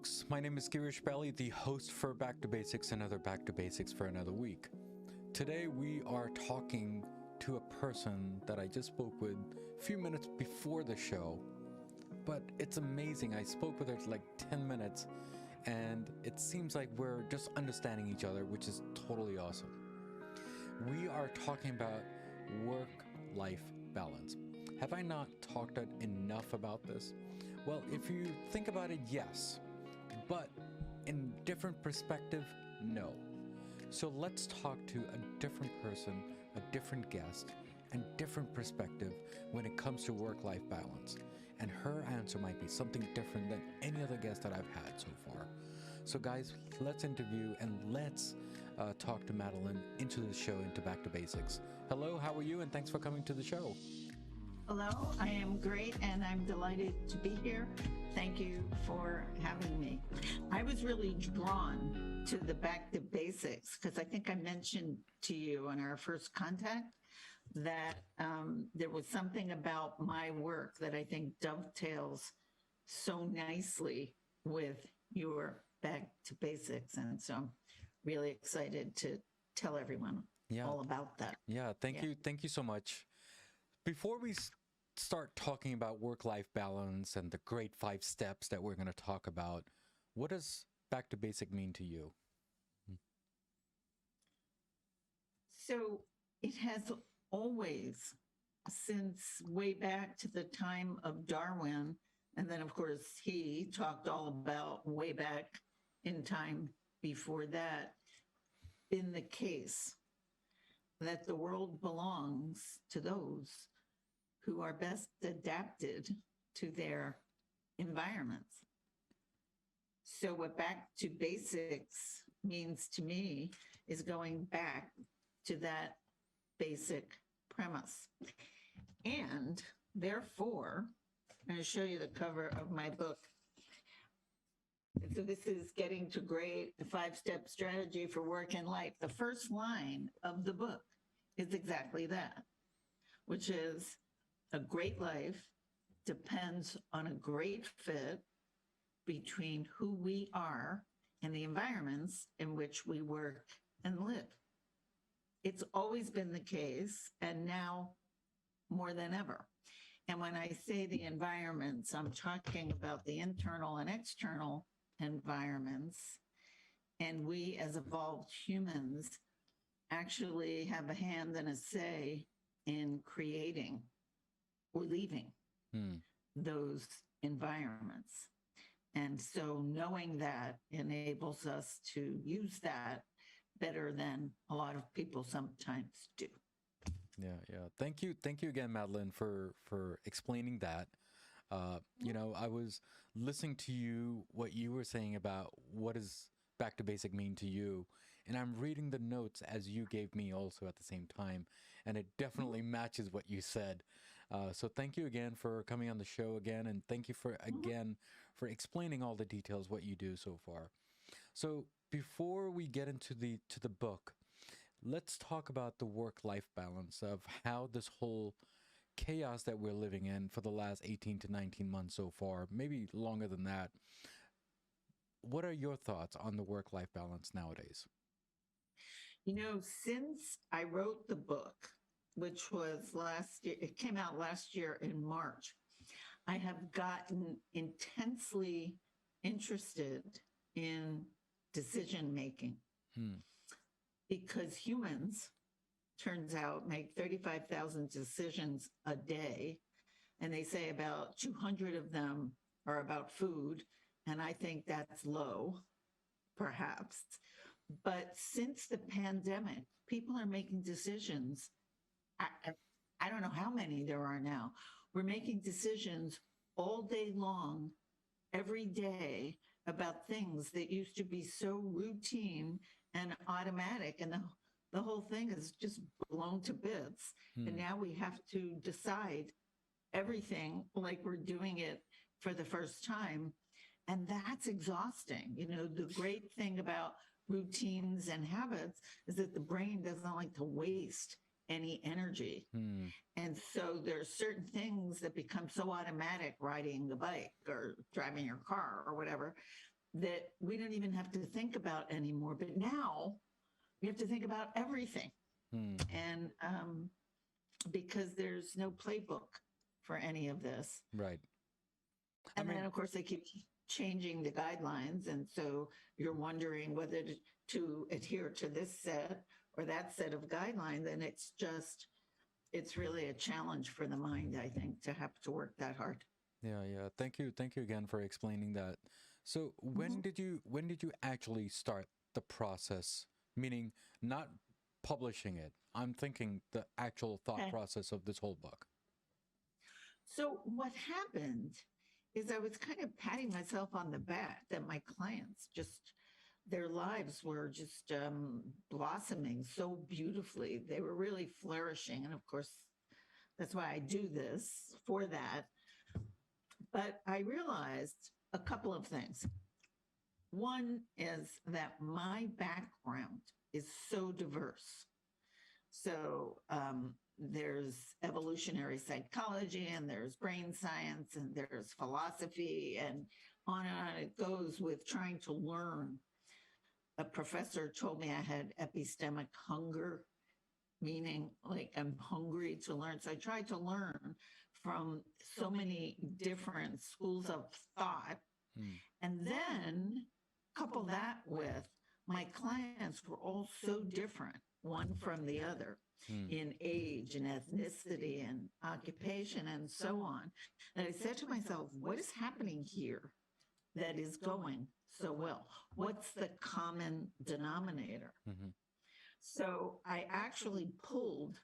folks. My name is Girish, the host for Back to Basics, another Back to Basics for another week. Today we are talking to a person that I just spoke with a few minutes before the show, but it's amazing. I spoke with her for like 10 minutes and it seems like we're just understanding each other, which is totally awesome. We are talking about work-life balance. Have I not talked enough about this? Well, if you think about it, yes, but in different perspective, no. So let's talk to a different person, a different guest, and different perspective when it comes to work-life balance. And her answer might be something different than any other guest that I've had so far. So guys, let's interview and let's talk to Madelaine into the show, into Back to Basics. Hello, how are you? And thanks for coming to the show. Hello, I am great and I'm delighted to be here. Thank you for having me. I was really drawn to the Back to Basics because I think I mentioned to you in our first contact that there was something about my work that I think dovetails so nicely with your Back to Basics. And so I'm really excited to tell everyone all about that. Yeah, thank you. Thank you so much. Before we start talking about work-life balance and the great 5 steps that we're going to talk about, what does Back to Basic mean to you? So it has always, since way back to the time of Darwin, and then of course he talked all about way back in time before that, been the case that the world belongs to those who are best adapted to their environments. So what Back to Basics means to me is going back to that basic premise. And therefore, I'm going to show you the cover of my book. So this is Getting to Great, the 5-step strategy for work and life. The first line of the book is exactly that, which is a great life depends on a great fit between who we are and the environments in which we work and live. It's always been the case, and now more than ever. And when I say the environments, I'm talking about the internal and external environments. And we as evolved humans actually have a hand and a say in creating or leaving those environments. And so knowing that enables us to use that better than a lot of people sometimes do. Yeah. Thank you again, Madelaine, for explaining that. You know, I was listening to you, what you were saying about what does Back to Basic mean to you, and I'm reading the notes as you gave me also at the same time, and it definitely matches what you said. So thank you again for coming on the show again, and thank you for explaining all the details, what you do so far. So before we get into the book, let's talk about the work-life balance of how this whole chaos that we're living in for the last 18 to 19 months so far, maybe longer than that. What are your thoughts on the work-life balance nowadays? You know, since I wrote the book, which was last year, it came out last year in March, I have gotten intensely interested in decision making because humans, turns out, make 35,000 decisions a day. And they say about 200 of them are about food. And I think that's low, perhaps. But since the pandemic, people are making decisions. I don't know how many there are now. We're making decisions all day long, every day, about things that used to be so routine and automatic. And the whole thing is just blown to bits. And now we have to decide everything like we're doing it for the first time. And that's exhausting. You know, the great thing about routines and habits is that the brain doesn't like to waste any energy. And so there's certain things that become so automatic, riding the bike or driving your car or whatever, that we don't even have to think about anymore. But now we have to think about everything. Hmm. And because there's no playbook for any of this. Right. I And then, mean, of course, they keep changing the guidelines. And so you're wondering whether to adhere to this set or that set of guidelines. And it's really a challenge for the mind, I think, to have to work that hard. yeah, yeah. Thank you again for explaining that. So Mhm. when did you actually start the process? Meaning not publishing it. I'm thinking the actual thought Okay. process of this whole book. So what happened is I was kind of patting myself on the back that my clients just their lives were just blossoming so beautifully. They were really flourishing, and of course, that's why I do this for that. But I realized a couple of things. One is that my background is so diverse. So there's evolutionary psychology, and there's brain science, and there's philosophy, and on it goes with trying to learn. A professor told me I had epistemic hunger, meaning like I'm hungry to learn. So I tried to learn from so many different schools of thought. Hmm. And then couple that with my clients were all so different, one from the other, Hmm. in age and ethnicity and occupation and so on. And I said to myself, what is happening here that is going so well? What's the common denominator? Hmm. So I actually pulled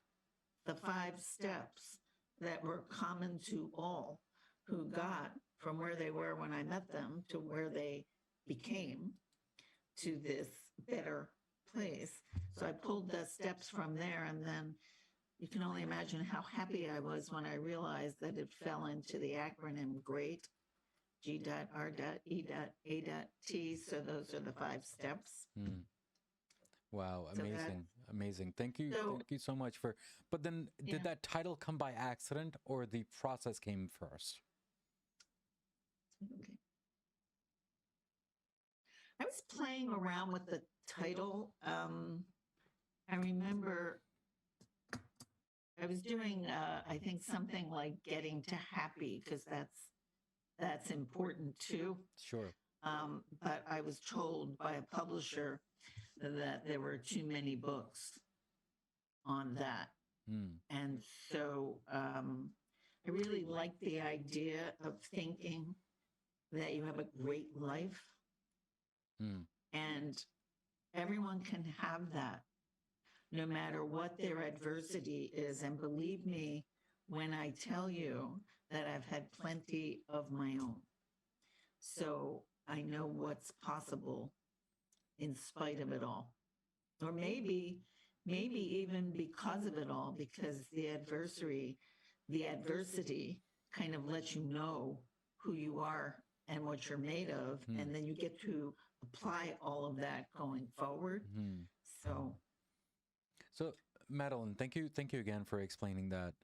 the 5 steps that were common to all who got from where they were when I met them to where they became to this better place. So I pulled the steps from there, and then you can only imagine how happy I was when I realized that it fell into the acronym GREAT, G.R.E.A.T. So those are the 5 steps. Hmm. Wow, So that amazing, amazing. so Thank you so much for. But then, did yeah. that title come by accident, or the process came first? Okay. I was playing around with the title. I remember I was doing, I think something like getting to happy because that's important too. Sure. But I was told by a publisher that there were too many books on that, Hmm. and so I really like the idea of thinking that you have a great life, Hmm. and everyone can have that no matter what their adversity is. And believe me when I tell you that I've had plenty of my own. So I know what's possible in spite of it all. Or maybe even because of it all, because the adversity kind of lets you know who you are and what you're made of. Hmm. And then you get to apply all of that going forward. Hmm. So So, Madeline, thank you again for explaining that.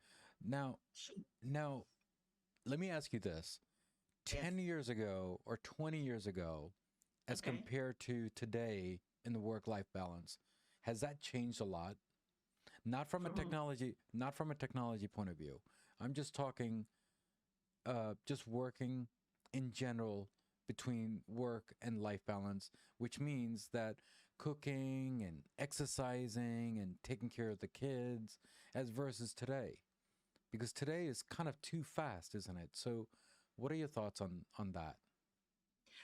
Now, now, let me ask you this: yes. 10 years ago or 20 years ago, as Okay. compared to today in the work-life balance, has that changed a lot? For whom? Not from a technology point of view. I'm just talking, just working in general between work and life balance, which means that cooking and exercising and taking care of the kids as versus today. Because today is kind of too fast, isn't it? So what are your thoughts on that?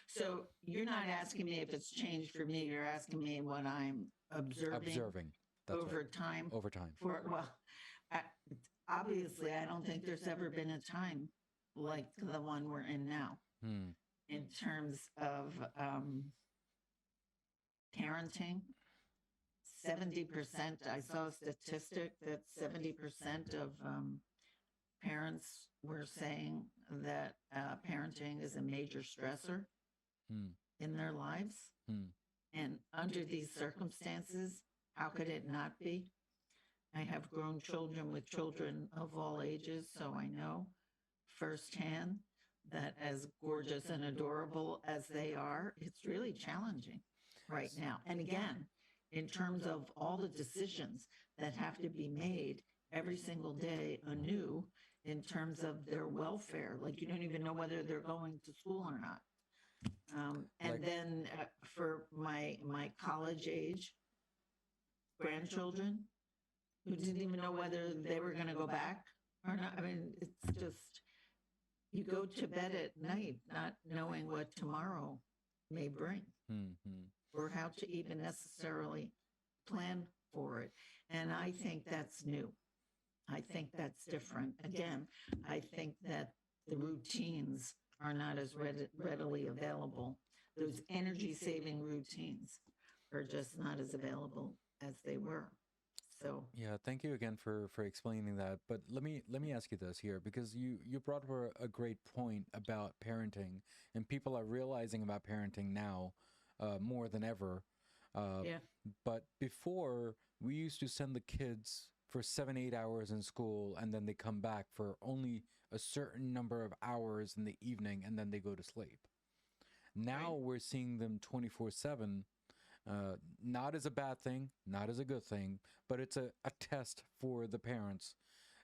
So you're not asking me if it's changed for me. You're asking me what I'm observing Observing. That's right. over time. Over time. Well, I, obviously, I don't think there's ever been a time like the one we're in now Hmm. in terms of parenting. 70%, I saw a statistic that 70% of parents were saying that parenting is a major stressor Hmm. in their lives. Hmm. And under these circumstances, how could it not be? I have grown children with children of all ages, so I know firsthand that as gorgeous and adorable as they are, it's really challenging right now. And again, in terms of all the decisions that have to be made every single day anew in terms of their welfare, like you don't even know whether they're going to school or not. And Like, then for my college age grandchildren who didn't even know whether they were going to go back or not. I mean, it's just you go to bed at night not knowing what tomorrow may bring hmm or how to even necessarily plan for it. And I think that's new. I think that's different. Again, I think that the routines are not as readily available. Those energy saving routines are just not as available as they were. So, yeah, thank you again for explaining that. But let me ask you this here, because you brought up a great point about parenting, and people are realizing about parenting now more than ever. Uh, yeah, but before, we used to send the kids for 7, 8 hours in school, and then they come back for only a certain number of hours in the evening, and then they go to sleep. right. Now we're seeing them 24/7, not as a bad thing, not as a good thing, but it's a test for the parents.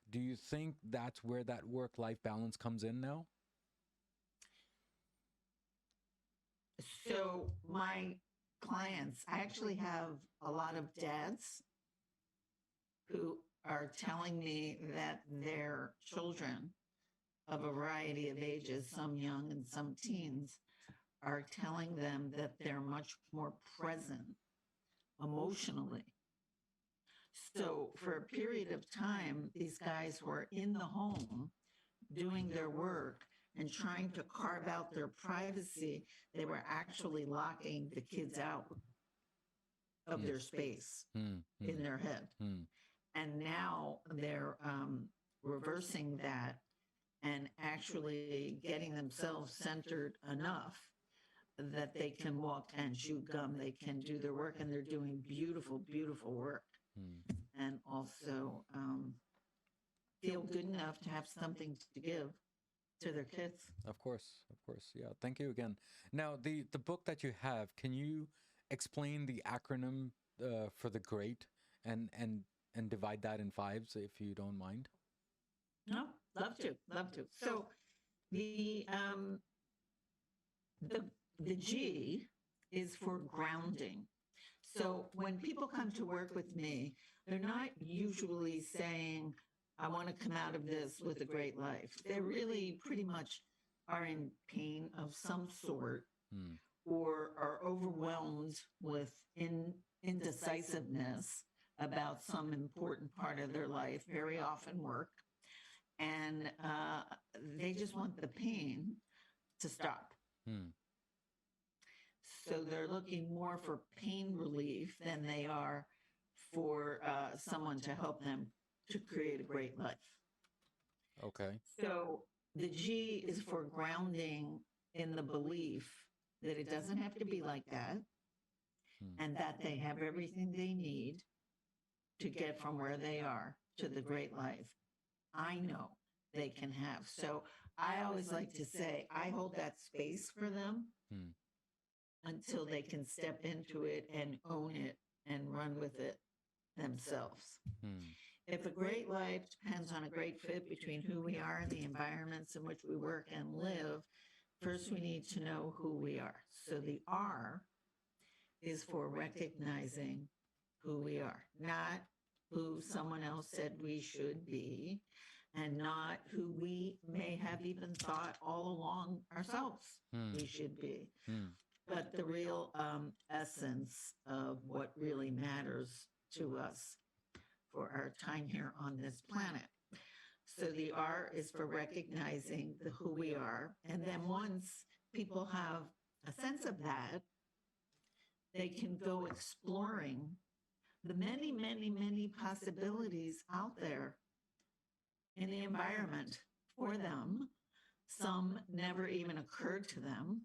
Do you think that's where that work life balance comes in now? So, my clients, I actually have a lot of dads who are telling me that their children of a variety of ages, some young and some teens, are telling them that they're much more present emotionally. So, for a period of time, these guys were in the home doing their work and trying to carve out their privacy. They were actually locking the kids out of Hmm. their space Hmm. in Hmm. their head. Hmm. And now they're reversing that and actually getting themselves centered enough that they can walk and chew gum, they can do their work, and they're doing beautiful, beautiful work. Hmm. And also feel good enough to have something to give to their kids. Of course, of course. Yeah. Thank you again. Now, the book that you have, can you explain the acronym for the great, and divide that in fives if you don't mind? No, love to, love to. So the the the G is for grounding. So when people come to work with me, they're not usually saying, I want to come out of this with a great life. They really pretty much are in pain of some sort Hmm. or are overwhelmed with indecisiveness about some important part of their life, very often work. And they just want the pain to stop. Hmm. So they're looking more for pain relief than they are for someone to help them to create a great life. Okay. So the G is for grounding in the belief that it doesn't have to be like that Hmm. and that they have everything they need to get from where they are to the great life I know they can have. So I always like to say, I hold that space for them Hmm. until they can step into it and own it and run with it themselves. Hmm. If a great life depends on a great fit between who we are and the environments in which we work and live, first we need to know who we are. So the R is for recognizing who we are, not who someone else said we should be, and not who we may have even thought all along ourselves Hmm. we should be, Hmm. but the real essence of what really matters to us for our time here on this planet. So the R is for recognizing who we are. And then once people have a sense of that, they can go exploring the many, many, many possibilities out there in the environment for them. Some never even occurred to them.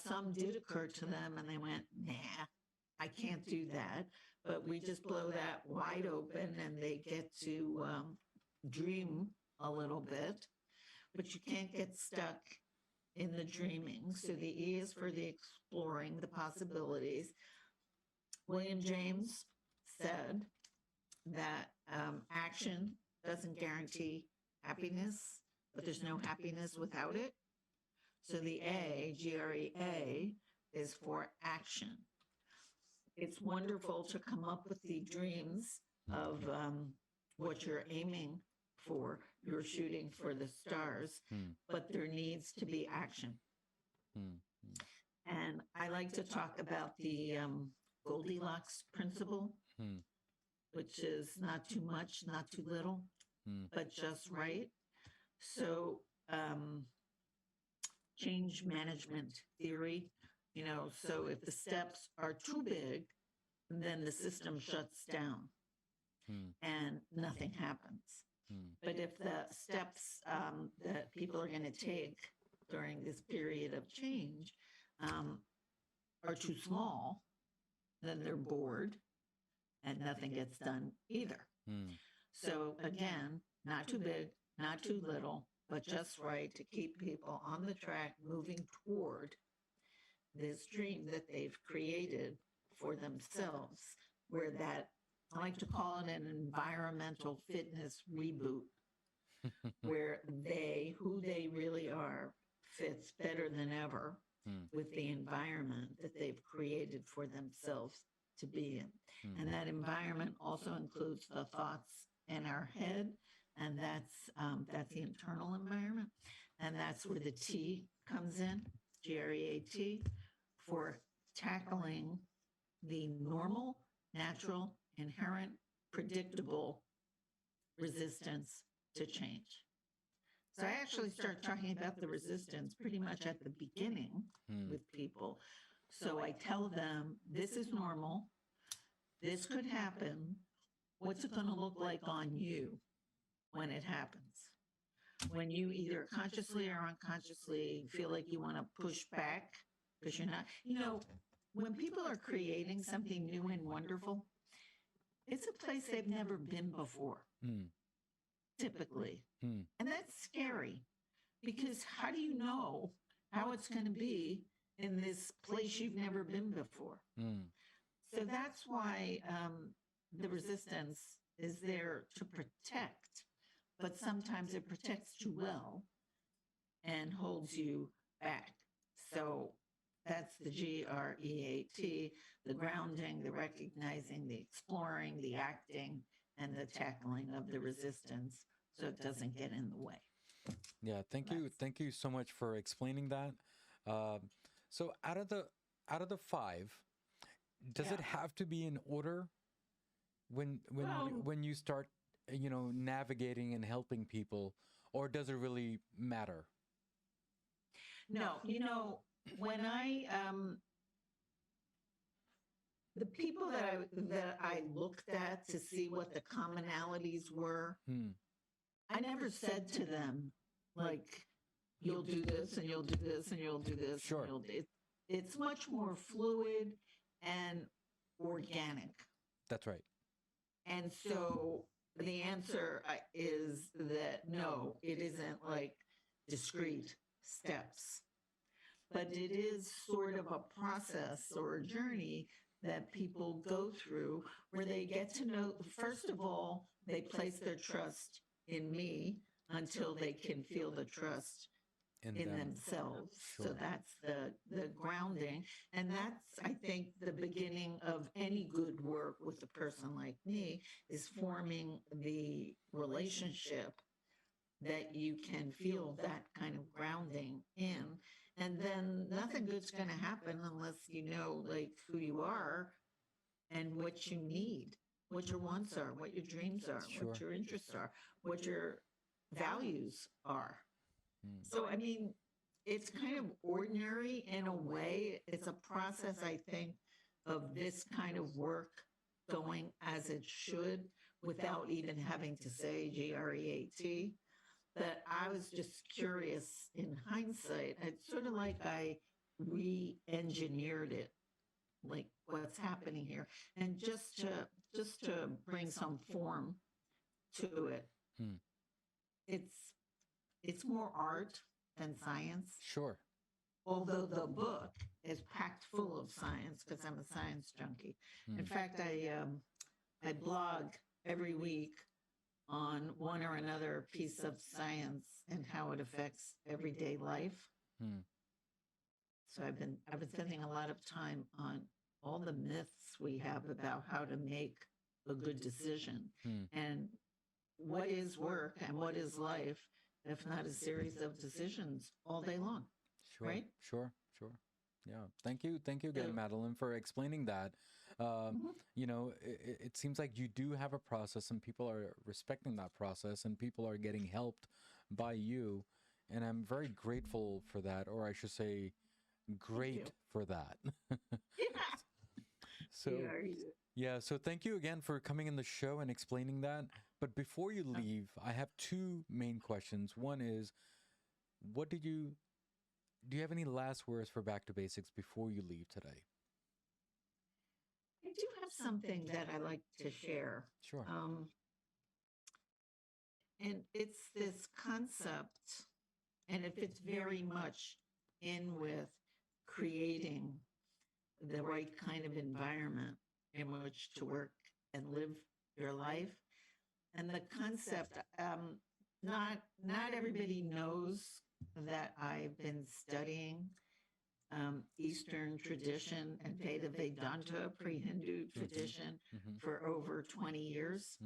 Some did occur to them and they went, nah, I can't do that. But we just blow that wide open and they get to dream a little bit but you can't get stuck in the dreaming. So the E is for the exploring, the possibilities. William James said that action doesn't guarantee happiness, but there's no happiness without it. So the A, G.R.E.A., is for action. It's wonderful to come up with the dreams of what you're aiming for. You're shooting for the stars, but there needs to be action. And I like to talk about the Goldilocks principle, which is not too much, not too little, but just right. So, change management theory, so if the steps are too big, then the system shuts down and nothing happens. But if the steps that people are going to take during this period of change are too small, then they're bored and nothing gets done either. So again, not too big, not too little, but just right to keep people on the track moving toward this dream that they've created for themselves, where that, I like to call it an environmental fitness reboot, where who they really are, fits better than ever with the environment that they've created for themselves to be in. And that environment also includes the thoughts in our head, and that's the internal environment. And that's where the T comes in, G.R.E.A.T, for tackling the normal, natural, inherent, predictable resistance to change. So I actually start talking about the resistance pretty much at the beginning with people. So I tell them, this is normal. This could happen. What's it going to look like on you when it happens? When you either consciously or unconsciously feel like you want to push back because you're not, when people are creating something new and wonderful, it's a place they've never been before, typically. And that's scary, because how do you know how it's going to be in this place you've never been before? So that's why the resistance is there to protect, but sometimes it protects too well and holds you back. So that's the G.R.E.A.T, the grounding, the recognizing, the exploring, the acting, and the tackling of the resistance so it doesn't get in the way. Yeah, thank you. Thank you so much for explaining that. So out of the five, does it have to be in order when you start, navigating and helping people, or does it really matter? No, when the people that I looked at to see what the commonalities were, I never said to them, like, you'll do this and you'll do this and you'll do this. Sure. It's much more fluid and organic. That's right. And so the answer is that no, it isn't like discrete steps, but it is sort of a process or a journey that people go through where they get to know, first of all, they place their trust in me until they can feel the trust in themselves. Sure. So that's the grounding. And that's, I think, the beginning of any good work with a person like me, is forming the relationship that you can feel that kind of grounding in. And then nothing good's going to happen unless you know, like, who you are and what you need, what your wants are, what your dreams are, what your interests are, what your values are. So, I mean, it's kind of ordinary in a way. It's a process, I think, of this kind of work going as it should without even having to say G.R.E.A.T. But I was just curious in hindsight. It's sort of like I re-engineered it, like what's happening here, and just to bring some form to it. It's it's more art than science. Sure. Although the book is packed full of science because I'm a science junkie. In fact, I blog every week on one or another piece of science and how it affects everyday life. Hmm. So I've been spending a lot of time on all the myths we have about how to make a good decision Hmm. and what is work and what is life if not a series of decisions all day long. Sure. Right? Sure. Sure. Yeah. Thank you. Thank you again, Madelaine, for explaining that. Mhm. You know, it seems like you do have a process and people are respecting that process and people are getting helped by you. And I'm very grateful for that, or I should say, Thank you. great for that. Yeah. So, yeah, so thank you again for coming in the show and explaining that. But before you leave, I have two main questions. One is, what did you do you have any last words for Back to Basics before you leave today? I do have something that I like to share. Sure. And it's this concept, and it fits very much in with creating the right kind of environment in which to work and live your life. And the concept, not everybody knows that I've been studying Eastern tradition and Veda Vedanta, pre-Hindu tradition, for over 20 years.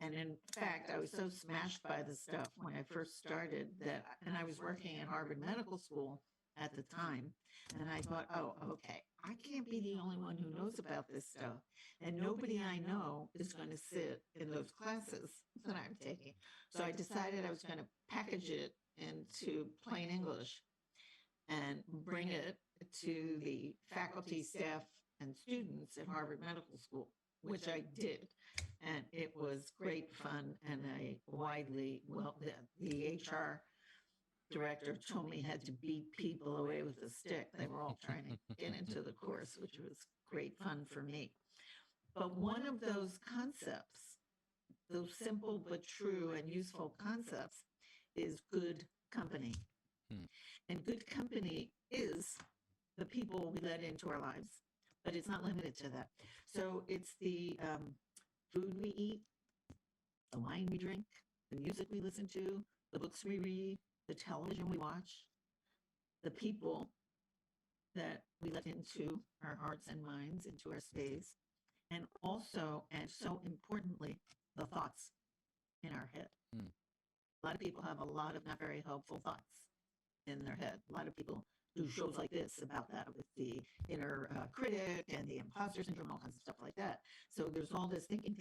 And in fact, I was so smashed by the stuff when I first started that, and I was working at Harvard Medical School at the time. And I thought, oh, okay, I can't be the only one who knows about this stuff. And nobody I know is going to sit in those classes that I'm taking. So I decided I was going to package it into plain English and bring it to the faculty, staff, and students at Harvard Medical School, which I did. And it was great fun and a widely, well, the HR director told me had to beat people away with a stick. They were all trying to get into the course, which was great fun for me. But one of those concepts, those simple but true and useful concepts, is good company. And good company is the people we let into our lives, but it's not limited to that. So it's the food we eat, the wine we drink, the music we listen to, the books we read, the television we watch, the people that we let into our hearts and minds, into our space, and also, and so importantly, the thoughts in our head. A lot of people have a lot of not very helpful thoughts in their head. A lot of people do shows like this about that with the inner critic and the imposter syndrome, all kinds of stuff like that. So there's all this thinking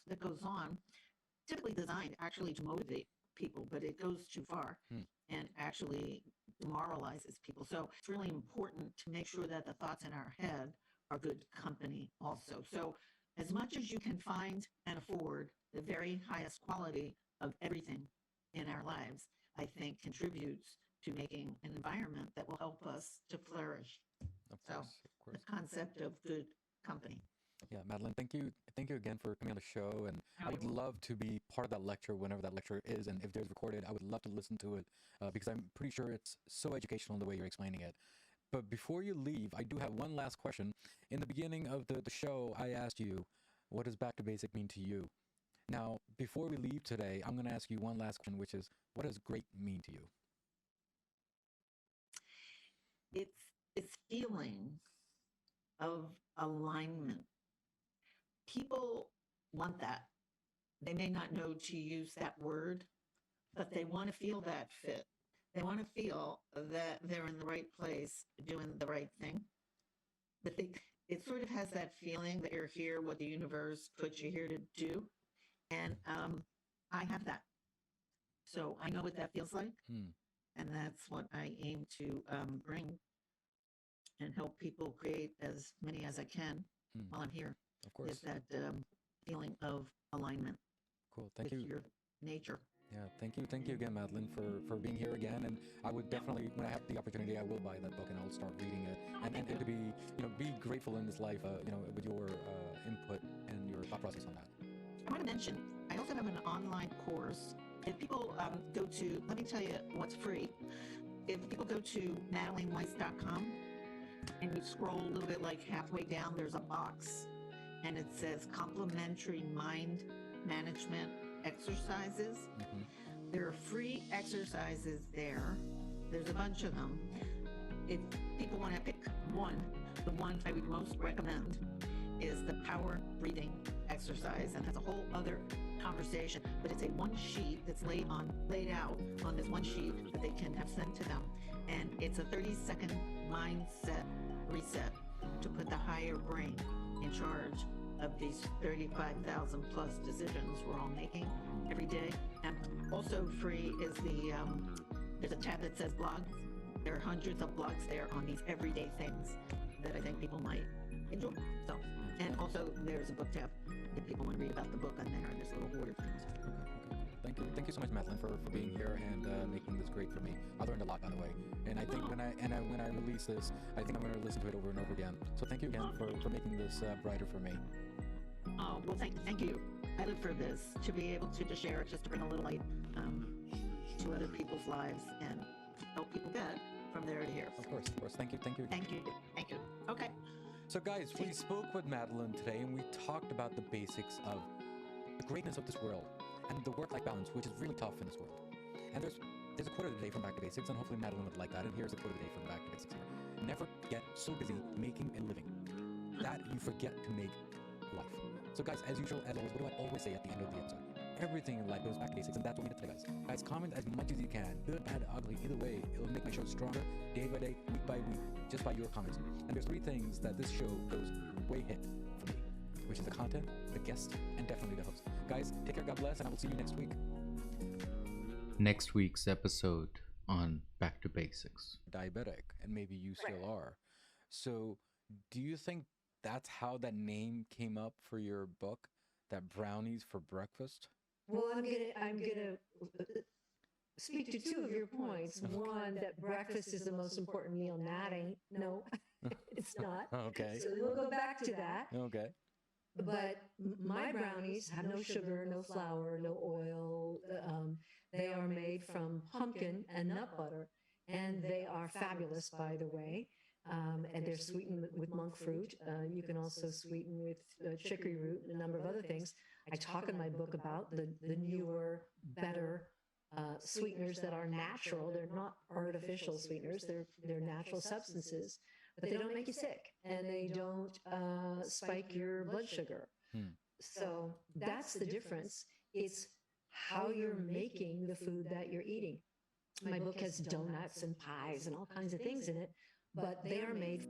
that goes on, typically designed actually to motivate people, but it goes too far and actually demoralizes people. So it's really important to make sure that the thoughts in our head are good company also. So as much as you can find and afford the very highest quality of everything in our lives, I think contributes to making an environment that will help us to flourish. Of So course, of course. the concept of good company. Yeah, Madelaine, thank you. Thank you again for coming on the show. And I would love to be part of that lecture whenever that lecture is. And if there's recorded, I would love to listen to it because I'm pretty sure it's so educational in the way you're explaining it. But before you leave, I do have one last question. In the beginning of the show, I asked you, what does Back to Basic mean to you? Now, before we leave today, I'm going to ask you one last question, which is, what does great mean to you? It's this feeling of alignment. People want that. They may not know to use that word, but they want to feel that fit. They want to feel that they're in the right place, doing the right thing. But it sort of has that feeling that you're here, what the universe put you here to do. And I have that. So I know what that feels like. And that's what I aim to bring and help people create as many as I can while I'm here. Of course. Is that feeling of alignment. Cool. Thank with you. Your nature. Yeah, thank you. Thank you again, Madelaine, for being here again. And I would definitely, when I have the opportunity, I will buy that book and I'll start reading it. And to be, be grateful in this life, with your input and your thought process on that. I want to mention, I also have an online course If people go to, let me tell you what's free. If people go to MadelaineWeiss.com and you scroll a little bit like halfway down, there's a box and it says Complementary Mind Management Exercises. Mm-hmm. There are free exercises there. There's a bunch of them. If people want to pick one, the one I would most recommend is the power breathing exercise, and that's a whole other conversation, but it's a one sheet that's laid out on this one sheet that they can have sent to them, and it's a 30-second mindset reset to put the higher brain in charge of these 35,000 plus decisions we're all making every day. And also free is there's a tab that says blogs. There are hundreds of blogs there on these everyday things that I think people might enjoy. So, and also there's a book tab if people want to read about the book on there, and there's little order things. Okay. Thank you so much, Madelaine, for being here and making this great for me. I learned a lot, by the way, and I think when I release this, I think I'm going to listen to it over and over again. So thank you again for making this brighter for me. Oh, well, thank you. I live for this, to be able to just share it, just to bring a little light to other people's lives and help people get from there to here. Of course. Thank you. Thank you. Okay. So guys, we spoke with Madelaine today and we talked about the basics of the greatness of this world and the work-life balance, which is really tough in this world. And there's a quote of the day from Back to Basics, and hopefully Madelaine would like that. And here's a quote of the day from Back to Basics here. Never get so busy making a living that you forget to make life. So guys, as usual, as always, what do I always say at the end of the episode? Everything in life goes back to basics, and that's what we did today, guys. Guys, comment as much as you can. Good, bad, ugly, either way. It'll make my show stronger day by day, week by week, just by your comments. And there's 3 things that this show goes way hit for me, which is the content, the guest, and definitely the host. Guys, take care, God bless, and I will see you next week. Next week's episode on Back to Basics. Diabetic, and maybe you still are. So, do you think that's how that name came up for your book, that brownies for breakfast? Well, I'm gonna speak to 2 of your points. One, that breakfast is the most important meal. That ain't. No, it's not. Okay. So we'll go back to that. Okay. But my brownies have no sugar, no flour, no oil. They are made from pumpkin and nut butter, and they are fabulous, by the way. And they're sweetened with monk fruit. You can also sweeten with chicory root and a number of other things. I talk in my book about the newer, better sweeteners that are natural. They're not artificial sweeteners. They're natural substances, but they don't make you sick, and they don't spike your blood sugar. So that's the difference. It's how you're making the food that you're eating. My book has donuts and pies and all kinds of things in it, but they are made